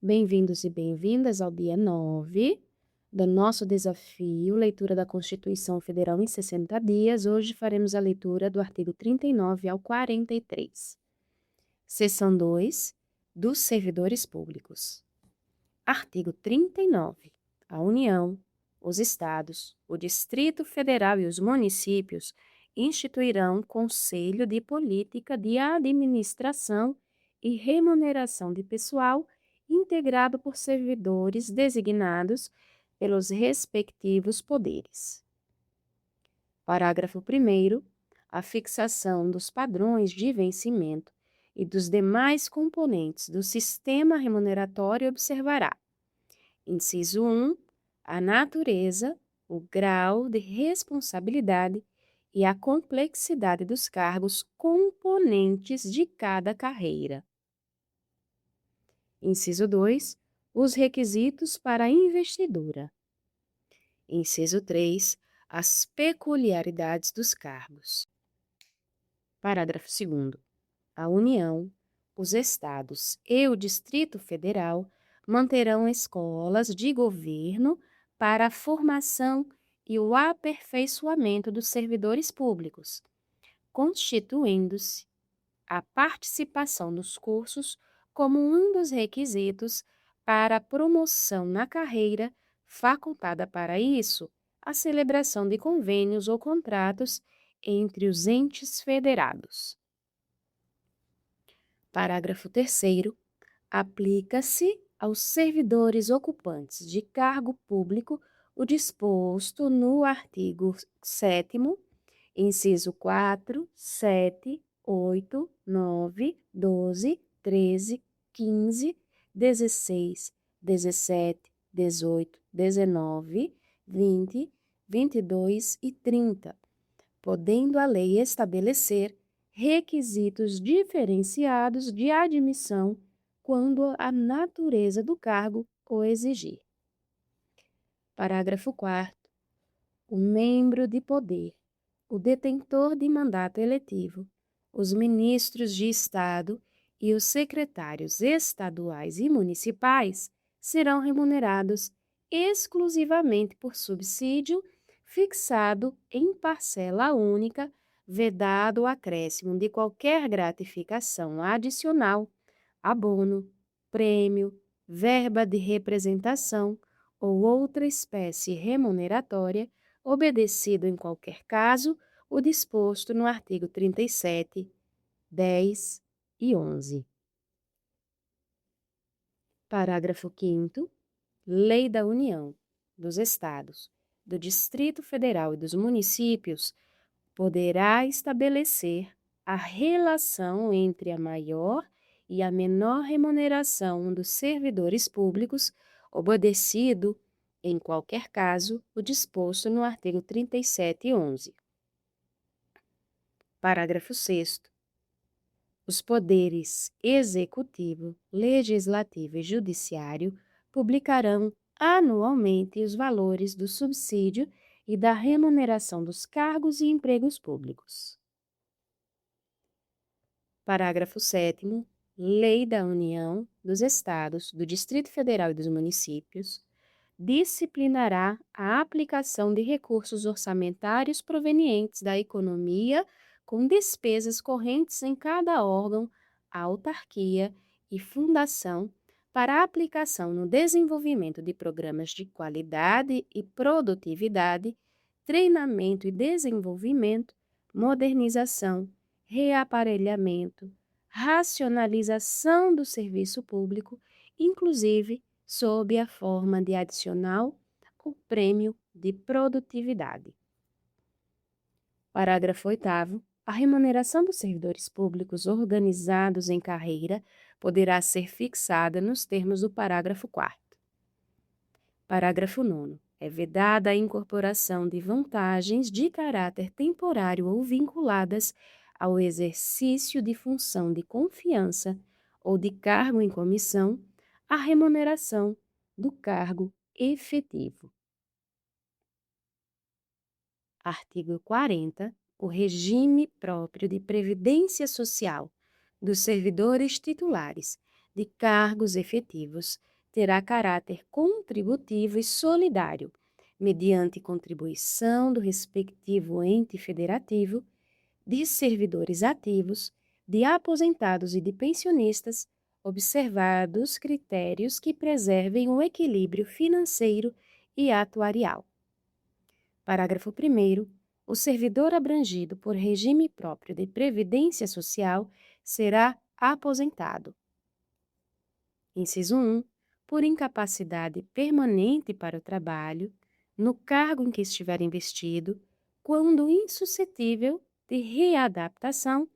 Bem-vindos e bem-vindas ao dia 9 do nosso desafio Leitura da Constituição Federal em 60 dias. Hoje faremos a leitura do artigo 39 ao 43. Seção 2 dos servidores públicos. Artigo 39. A União, os Estados, o Distrito Federal e os municípios instituirão Conselho de Política de Administração e Remuneração de Pessoal integrado por servidores designados pelos respectivos poderes. Parágrafo 1º. A fixação dos padrões de vencimento e dos demais componentes do sistema remuneratório observará: inciso 1, a natureza, o grau de responsabilidade e a complexidade dos cargos componentes de cada carreira. Inciso 2, os requisitos para a investidura. Inciso 3, as peculiaridades dos cargos. Parágrafo 2º. A União, os Estados e o Distrito Federal manterão escolas de governo para a formação e o aperfeiçoamento dos servidores públicos, constituindo-se a participação nos cursos como um dos requisitos para a promoção na carreira, facultada para isso a celebração de convênios ou contratos entre os entes federados. Parágrafo 3º. Aplica-se aos servidores ocupantes de cargo público o disposto no artigo 7º, inciso 4, 7, 8, 9, 12, 13, 15, 16, 17, 18, 19, 20, 22 e 30, podendo a lei estabelecer requisitos diferenciados de admissão quando a natureza do cargo o exigir. Parágrafo 4º. O membro de poder, o detentor de mandato eletivo, os ministros de Estado e os secretários estaduais e municipais serão remunerados exclusivamente por subsídio fixado em parcela única, vedado o acréscimo de qualquer gratificação adicional, abono, prêmio, verba de representação ou outra espécie remuneratória, obedecido em qualquer caso o disposto no artigo 37, 10 e 11. Parágrafo 5º. Lei da União, dos Estados, do Distrito Federal e dos municípios poderá estabelecer a relação entre a maior e a menor remuneração dos servidores públicos, obedecido, em qualquer caso, o disposto no artigo 37 e 11. Parágrafo 6º. Os poderes executivo, legislativo e judiciário publicarão anualmente os valores do subsídio e da remuneração dos cargos e empregos públicos. Parágrafo 7º. Lei da União, dos Estados, do Distrito Federal e dos municípios disciplinará a aplicação de recursos orçamentários provenientes da economia com despesas correntes em cada órgão, autarquia e fundação para aplicação no desenvolvimento de programas de qualidade e produtividade, treinamento e desenvolvimento, modernização, reaparelhamento, racionalização do serviço público, inclusive sob a forma de adicional ou prêmio de produtividade. Parágrafo 8º. A remuneração dos servidores públicos organizados em carreira poderá ser fixada nos termos do parágrafo 4º. Parágrafo 9º. É vedada a incorporação de vantagens de caráter temporário ou vinculadas ao exercício de função de confiança ou de cargo em comissão, à remuneração do cargo efetivo. Artigo 40. O regime próprio de previdência social dos servidores titulares de cargos efetivos terá caráter contributivo e solidário, mediante contribuição do respectivo ente federativo, de servidores ativos, de aposentados e de pensionistas, observados critérios que preservem o equilíbrio financeiro e atuarial. Parágrafo 1º. O servidor abrangido por regime próprio de previdência social será aposentado. Inciso 1. Por incapacidade permanente para o trabalho, no cargo em que estiver investido, quando insuscetível de readaptação,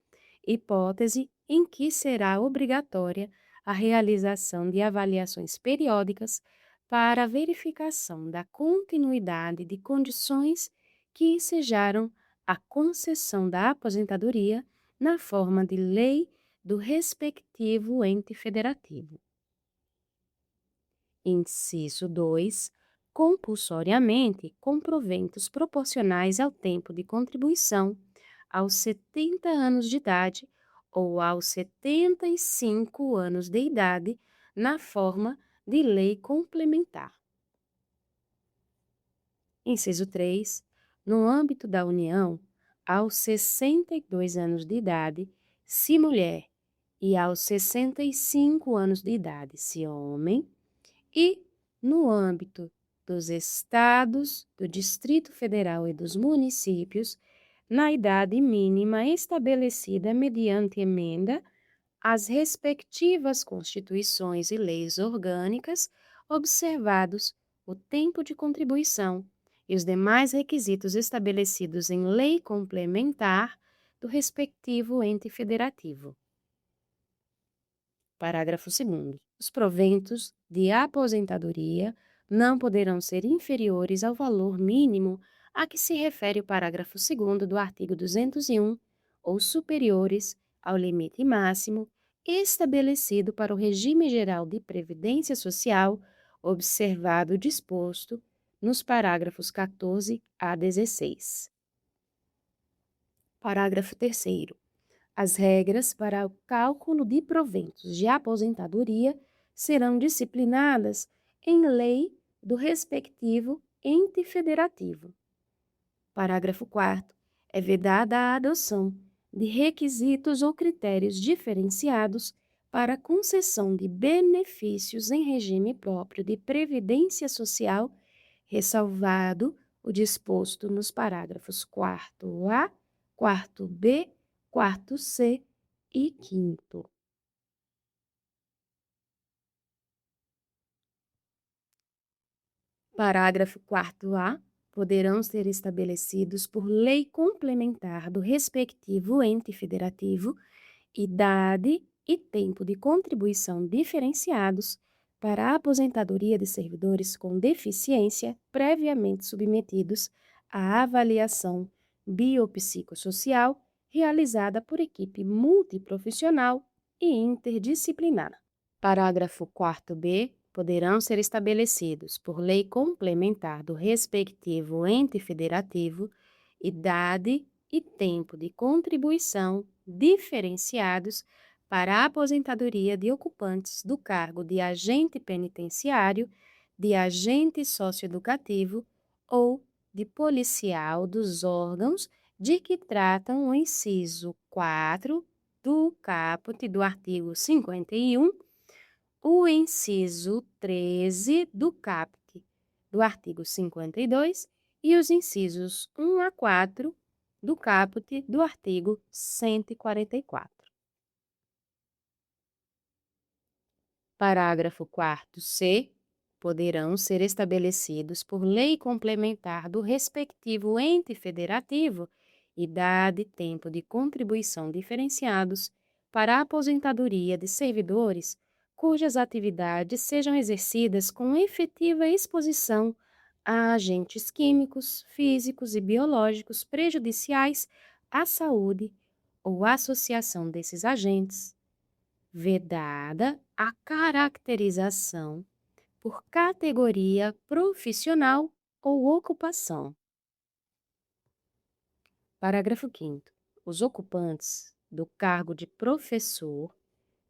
hipótese em que será obrigatória a realização de avaliações periódicas para a verificação da continuidade de condições que ensejaram a concessão da aposentadoria na forma de lei do respectivo ente federativo. Inciso 2. Compulsoriamente com proventos proporcionais ao tempo de contribuição, aos 70 anos de idade ou aos 75 anos de idade, na forma de lei complementar. Inciso 3. No âmbito da União, aos 62 anos de idade, se mulher, e aos 65 anos de idade, se homem, e, no âmbito dos estados, do Distrito Federal e dos municípios, na idade mínima estabelecida mediante emenda às respectivas constituições e leis orgânicas, observados o tempo de contribuição e os demais requisitos estabelecidos em lei complementar do respectivo ente federativo. Parágrafo 2º. Os proventos de aposentadoria não poderão ser inferiores ao valor mínimo a que se refere o parágrafo 2º do artigo 201 ou superiores ao limite máximo estabelecido para o regime geral de previdência social, observado o disposto nos parágrafos 14 a 16. Parágrafo 3º. As regras para o cálculo de proventos de aposentadoria serão disciplinadas em lei do respectivo ente federativo. Parágrafo 4º. É vedada a adoção de requisitos ou critérios diferenciados para a concessão de benefícios em regime próprio de previdência social, ressalvado o disposto nos parágrafos 4º-A, 4º-B, 4º-C e 5º. Parágrafo 4º-A. Poderão ser estabelecidos por lei complementar do respectivo ente federativo idade e tempo de contribuição diferenciados para a aposentadoria de servidores com deficiência previamente submetidos à avaliação biopsicossocial realizada por equipe multiprofissional e interdisciplinar. Parágrafo 4º-B. Poderão ser estabelecidos por lei complementar do respectivo ente federativo idade e tempo de contribuição diferenciados para a aposentadoria de ocupantes do cargo de agente penitenciário, de agente socioeducativo ou de policial dos órgãos de que tratam o inciso 4 do caput do artigo 51, o inciso 13 do caput do artigo 52 e os incisos 1 a 4 do caput do artigo 144. Parágrafo 4º-C. Poderão ser estabelecidos por lei complementar do respectivo ente federativo idade e tempo de contribuição diferenciados para a aposentadoria de servidores cujas atividades sejam exercidas com efetiva exposição a agentes químicos, físicos e biológicos prejudiciais à saúde ou associação desses agentes, vedada a caracterização por categoria profissional ou ocupação. Parágrafo 5º. Os ocupantes do cargo de professor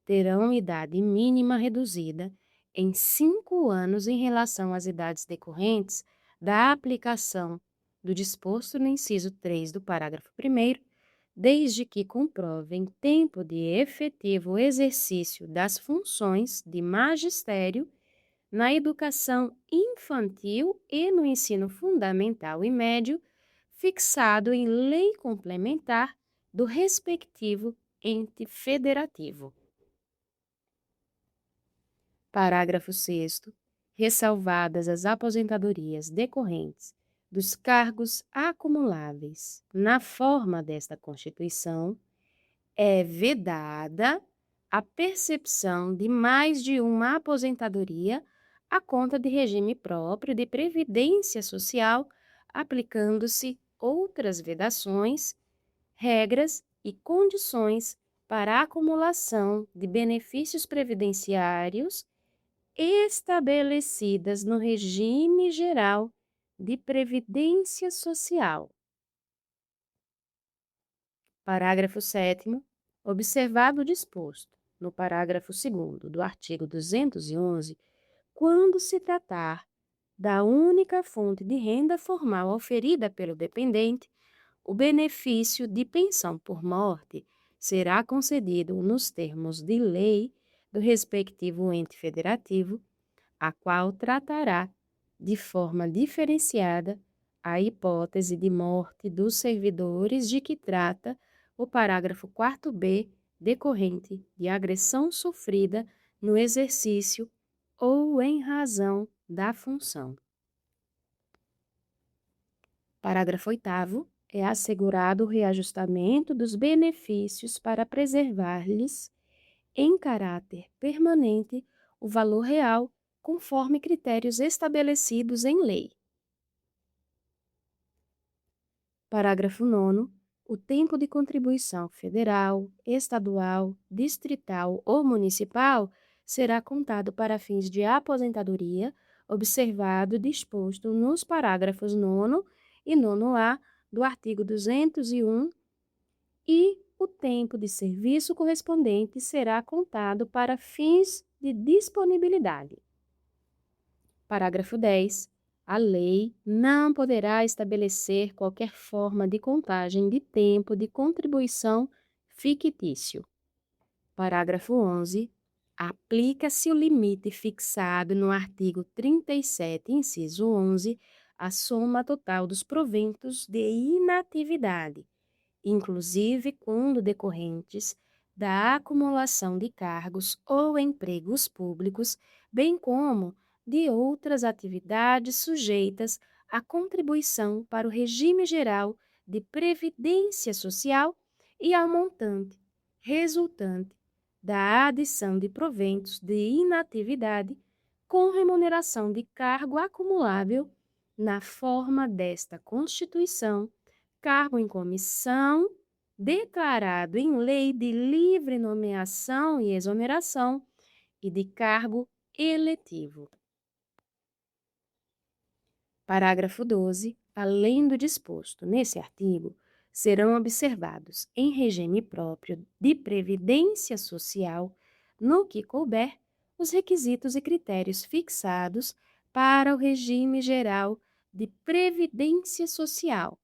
terão idade mínima reduzida em 5 anos em relação às idades decorrentes da aplicação do disposto no inciso 3 do parágrafo 1º, desde que comprovem tempo de efetivo exercício das funções de magistério na educação infantil e no ensino fundamental e médio, fixado em lei complementar do respectivo ente federativo. Parágrafo 6º. Ressalvadas as aposentadorias decorrentes dos cargos acumuláveis na forma desta Constituição, é vedada a percepção de mais de uma aposentadoria à conta de regime próprio de previdência social, aplicando-se outras vedações, regras e condições para a acumulação de benefícios previdenciários estabelecidas no regime geral de previdência social. Parágrafo 7º. Observado o disposto no parágrafo 2º do artigo 211, quando se tratar da única fonte de renda formal oferida pelo dependente, o benefício de pensão por morte será concedido nos termos de lei do respectivo ente federativo, a qual tratará de forma diferenciada a hipótese de morte dos servidores de que trata o parágrafo 4b, decorrente de agressão sofrida no exercício ou em razão da função. Parágrafo 8º. É assegurado o reajustamento dos benefícios para preservar-lhes, em caráter permanente, o valor real, conforme critérios estabelecidos em lei. Parágrafo 9º. O tempo de contribuição federal, estadual, distrital ou municipal será contado para fins de aposentadoria, observado o disposto nos parágrafos 9º e 9A do artigo 201, e o tempo de serviço correspondente será contado para fins de disponibilidade. Parágrafo 10. A lei não poderá estabelecer qualquer forma de contagem de tempo de contribuição fictício. Parágrafo 11. Aplica-se o limite fixado no artigo 37, inciso 11, à soma total dos proventos de inatividade, inclusive quando decorrentes da acumulação de cargos ou empregos públicos, bem como de outras atividades sujeitas à contribuição para o regime geral de previdência social e ao montante resultante da adição de proventos de inatividade com remuneração de cargo acumulável na forma desta Constituição, cargo em comissão, declarado em lei de livre nomeação e exoneração e de cargo eletivo. Parágrafo 12. Além do disposto nesse artigo, serão observados em regime próprio de previdência social, no que couber, os requisitos e critérios fixados para o regime geral de previdência social.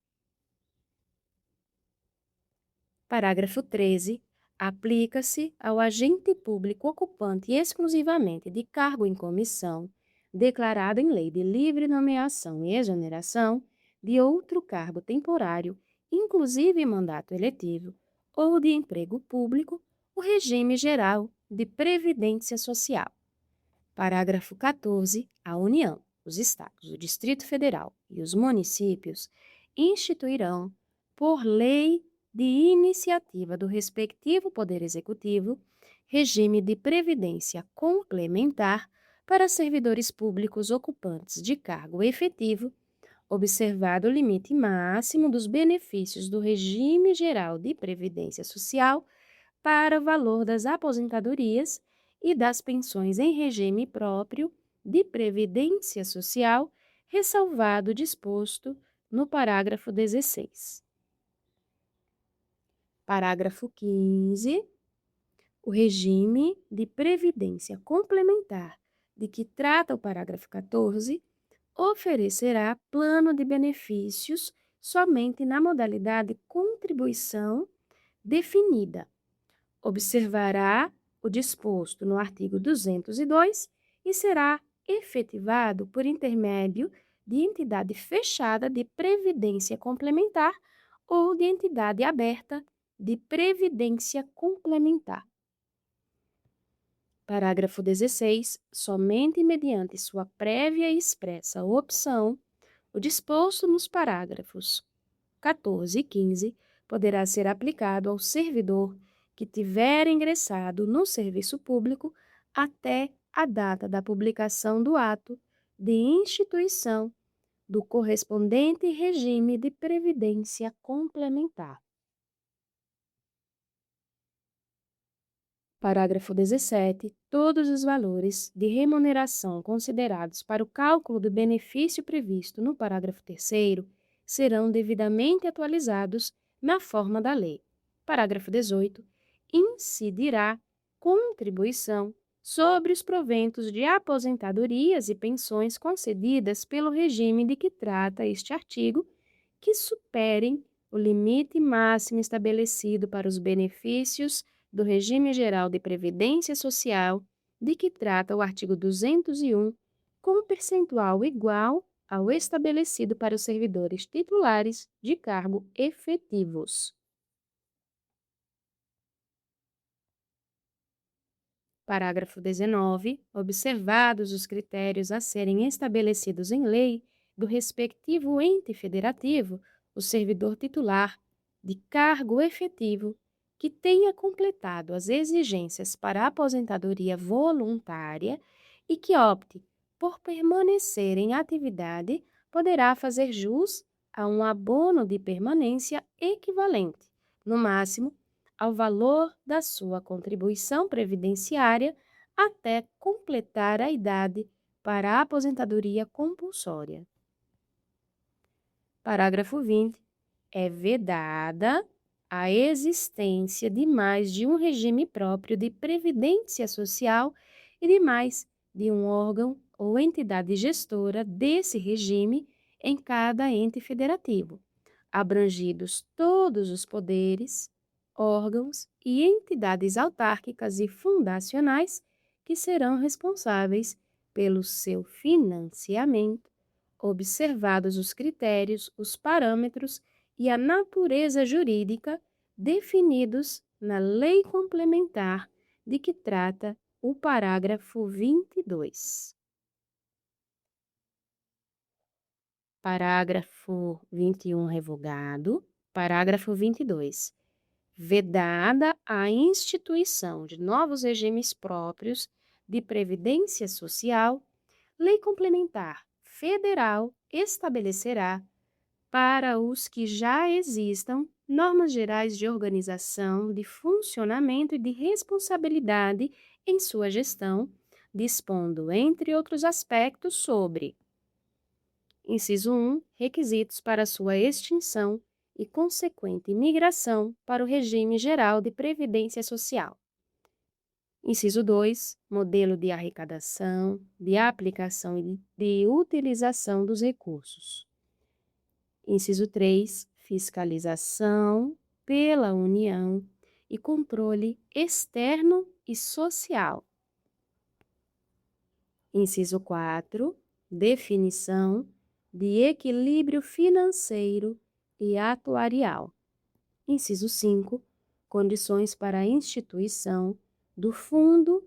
Parágrafo 13. Aplica-se ao agente público ocupante exclusivamente de cargo em comissão, declarado em lei de livre nomeação e exoneração, de outro cargo temporário, inclusive mandato eletivo, ou de emprego público, o regime geral de previdência social. Parágrafo 14. A União, os Estados, o Distrito Federal e os municípios instituirão, por lei de iniciativa do respectivo Poder Executivo, regime de previdência complementar para servidores públicos ocupantes de cargo efetivo, observado o limite máximo dos benefícios do regime geral de previdência social para o valor das aposentadorias e das pensões em regime próprio de previdência social, ressalvado o disposto no parágrafo 16. Parágrafo 15. O regime de previdência complementar de que trata o parágrafo 14 oferecerá plano de benefícios somente na modalidade contribuição definida. Observará o disposto no artigo 202 e será efetivado por intermédio de entidade fechada de previdência complementar ou de entidade aberta de previdência complementar. Parágrafo 16. Somente mediante sua prévia e expressa opção, o disposto nos parágrafos 14 e 15 poderá ser aplicado ao servidor que tiver ingressado no serviço público até a data da publicação do ato de instituição do correspondente regime de previdência complementar. Parágrafo 17. Todos os valores de remuneração considerados para o cálculo do benefício previsto no parágrafo 3º serão devidamente atualizados na forma da lei. Parágrafo 18. Incidirá contribuição sobre os proventos de aposentadorias e pensões concedidas pelo regime de que trata este artigo, que superem o limite máximo estabelecido para os benefícios do Regime Geral de Previdência Social, de que trata o artigo 201, com percentual igual ao estabelecido para os servidores titulares de cargo efetivos. Parágrafo 19. Observados os critérios a serem estabelecidos em lei do respectivo ente federativo, o servidor titular de cargo efetivo que tenha completado as exigências para a aposentadoria voluntária e que opte por permanecer em atividade, poderá fazer jus a um abono de permanência equivalente, no máximo, ao valor da sua contribuição previdenciária até completar a idade para a aposentadoria compulsória. Parágrafo 20. É vedada a existência de mais de um regime próprio de previdência social e de mais de um órgão ou entidade gestora desse regime em cada ente federativo, abrangidos todos os poderes, órgãos e entidades autárquicas e fundacionais que serão responsáveis pelo seu financiamento, observados os critérios, os parâmetros e a natureza jurídica definidos na lei complementar de que trata o parágrafo 22. Parágrafo 21 revogado. Parágrafo 22. Vedada a instituição de novos regimes próprios de previdência social, lei complementar federal estabelecerá, para os que já existam, normas gerais de organização, de funcionamento e de responsabilidade em sua gestão, dispondo, entre outros aspectos, sobre: inciso 1, requisitos para sua extinção e consequente migração para o regime geral de previdência social. Inciso 2, modelo de arrecadação, de aplicação e de utilização dos recursos. Inciso 3, fiscalização pela União e controle externo e social. Inciso 4, definição de equilíbrio financeiro e atuarial. Inciso 5, condições para a instituição do fundo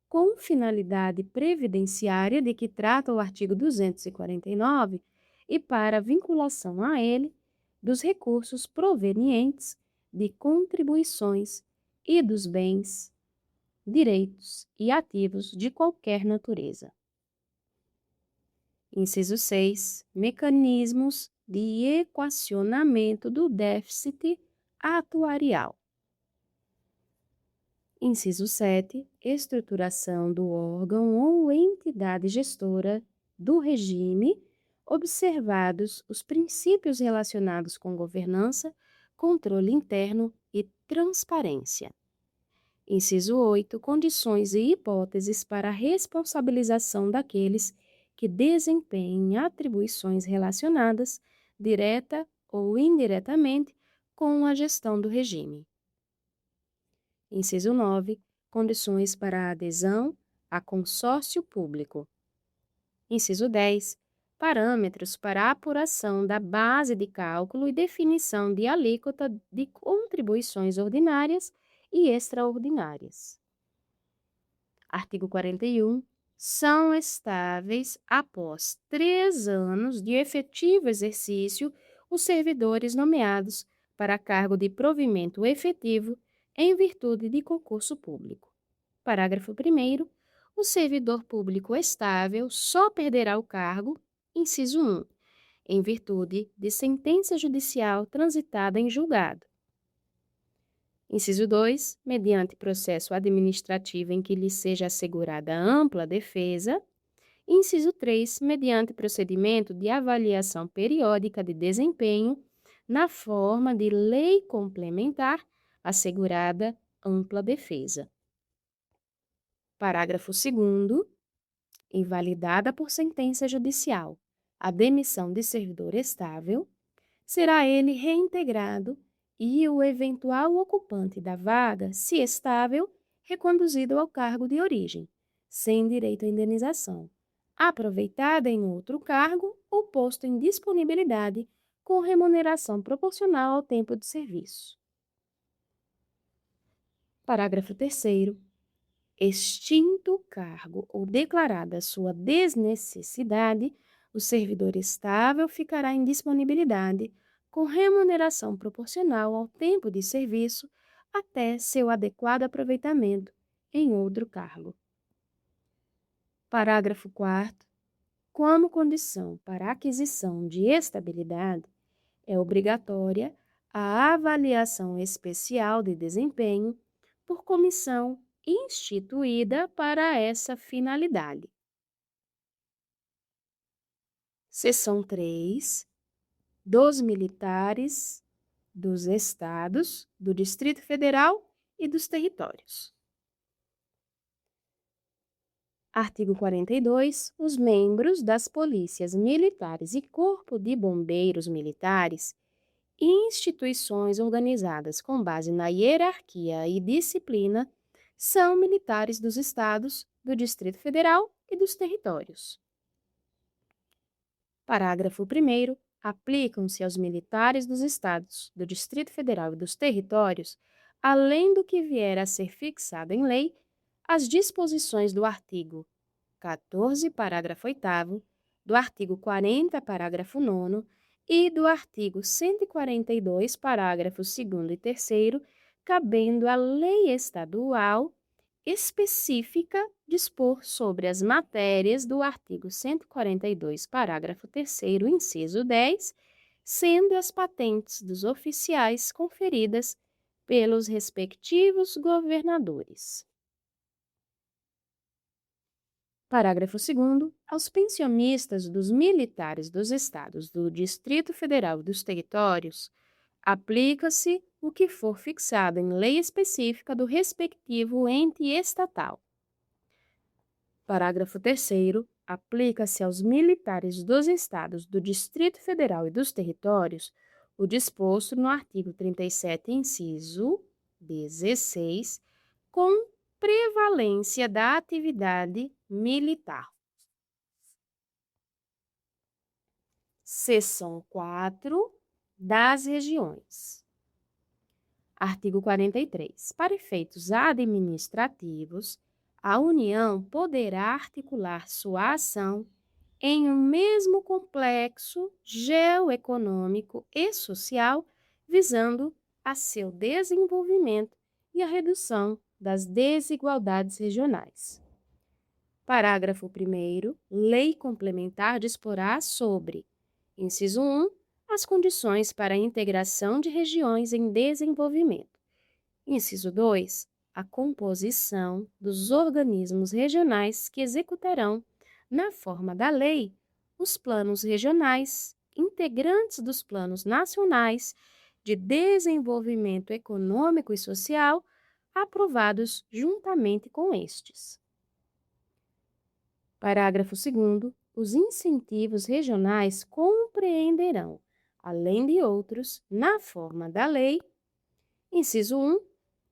com finalidade previdenciária de que trata o artigo 249 e para a vinculação a ele dos recursos provenientes de contribuições e dos bens, direitos e ativos de qualquer natureza. Inciso 6. Mecanismos de equacionamento do déficit atuarial. Inciso 7. Estruturação do órgão ou entidade gestora do regime, observados os princípios relacionados com governança, controle interno e transparência. Inciso 8. Condições e hipóteses para a responsabilização daqueles que desempenhem atribuições relacionadas, direta ou indiretamente, com a gestão do regime. Inciso 9. Condições para a adesão a consórcio público. Inciso 10. Parâmetros para a apuração da base de cálculo e definição de alíquota de contribuições ordinárias e extraordinárias. Artigo 41. São estáveis, após 3 anos de efetivo exercício, os servidores nomeados para cargo de provimento efetivo em virtude de concurso público. Parágrafo 1º. O servidor público estável só perderá o cargo, inciso 1, em virtude de sentença judicial transitada em julgado. Inciso 2, mediante processo administrativo em que lhe seja assegurada ampla defesa. Inciso 3, mediante procedimento de avaliação periódica de desempenho na forma de lei complementar assegurada ampla defesa. Parágrafo 2º. Invalidada por sentença judicial a demissão de servidor estável, será ele reintegrado e o eventual ocupante da vaga, se estável, reconduzido ao cargo de origem, sem direito à indenização, aproveitada em outro cargo ou posto em disponibilidade com remuneração proporcional ao tempo de serviço. Parágrafo 3º. Extinto o cargo ou declarada sua desnecessidade, o servidor estável ficará em disponibilidade com remuneração proporcional ao tempo de serviço até seu adequado aproveitamento em outro cargo. Parágrafo 4º. Como condição para a aquisição de estabilidade, é obrigatória a avaliação especial de desempenho por comissão instituída para essa finalidade. Seção 3. Dos militares dos estados, do Distrito Federal e dos territórios. Artigo 42. Os membros das polícias militares e Corpo de Bombeiros Militares e instituições organizadas com base na hierarquia e disciplina são militares dos estados, do Distrito Federal e dos territórios. Parágrafo 1º. Aplicam-se aos militares dos estados, do Distrito Federal e dos territórios, além do que vier a ser fixado em lei, as disposições do artigo 14, parágrafo 8º, do artigo 40, parágrafo 9º e do artigo 142, parágrafos 2º e 3º, cabendo à lei estadual específica dispor sobre as matérias do artigo 142, parágrafo 3º, inciso 10, sendo as patentes dos oficiais conferidas pelos respectivos governadores. Parágrafo 2º. Aos pensionistas dos militares dos estados, do Distrito Federal e dos territórios, aplica-se o que for fixado em lei específica do respectivo ente estatal. Parágrafo 3º. Aplica-se aos militares dos estados, do Distrito Federal e dos territórios o disposto no artigo 37, inciso 16, com prevalência da atividade militar. Seção 4. Das regiões. Artigo 43. Para efeitos administrativos, a União poderá articular sua ação em um mesmo complexo geoeconômico e social, visando a seu desenvolvimento e a redução das desigualdades regionais. Parágrafo 1º. Lei complementar disporá sobre: inciso 1, as condições para a integração de regiões em desenvolvimento. Inciso 2, a composição dos organismos regionais que executarão, na forma da lei, os planos regionais, integrantes dos planos nacionais de desenvolvimento econômico e social, aprovados juntamente com estes. Parágrafo 2º. Os incentivos regionais compreenderão, além de outros, na forma da lei, inciso 1,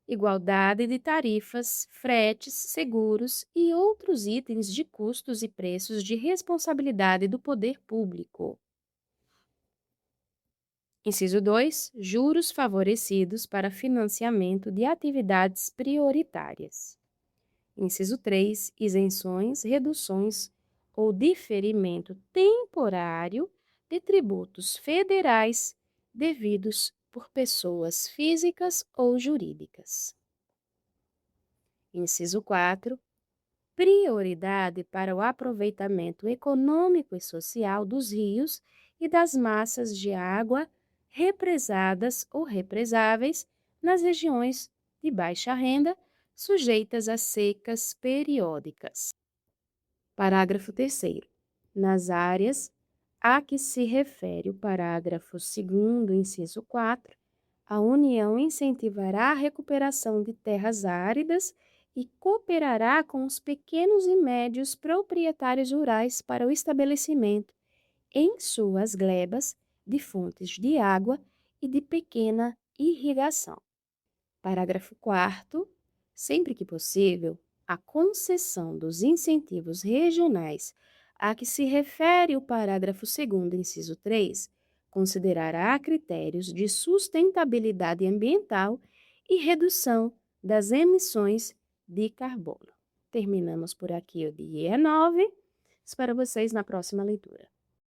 igualdade de tarifas, fretes, seguros e outros itens de custos e preços de responsabilidade do poder público. Inciso 2, juros favorecidos para financiamento de atividades prioritárias. Inciso 3, isenções, reduções ou diferimento temporário de tributos federais devidos por pessoas físicas ou jurídicas. Inciso 4, prioridade para o aproveitamento econômico e social dos rios e das massas de água represadas ou represáveis nas regiões de baixa renda sujeitas a secas periódicas. Parágrafo 3º. Nas áreas a que se refere o parágrafo 2º, inciso 4, a União incentivará a recuperação de terras áridas e cooperará com os pequenos e médios proprietários rurais para o estabelecimento, em suas glebas, de fontes de água e de pequena irrigação. Parágrafo 4º. Sempre que possível, a concessão dos incentivos regionais a que se refere o parágrafo 2º, inciso 3, considerará critérios de sustentabilidade ambiental e redução das emissões de carbono. Terminamos por aqui o dia 9. Espero vocês na próxima leitura.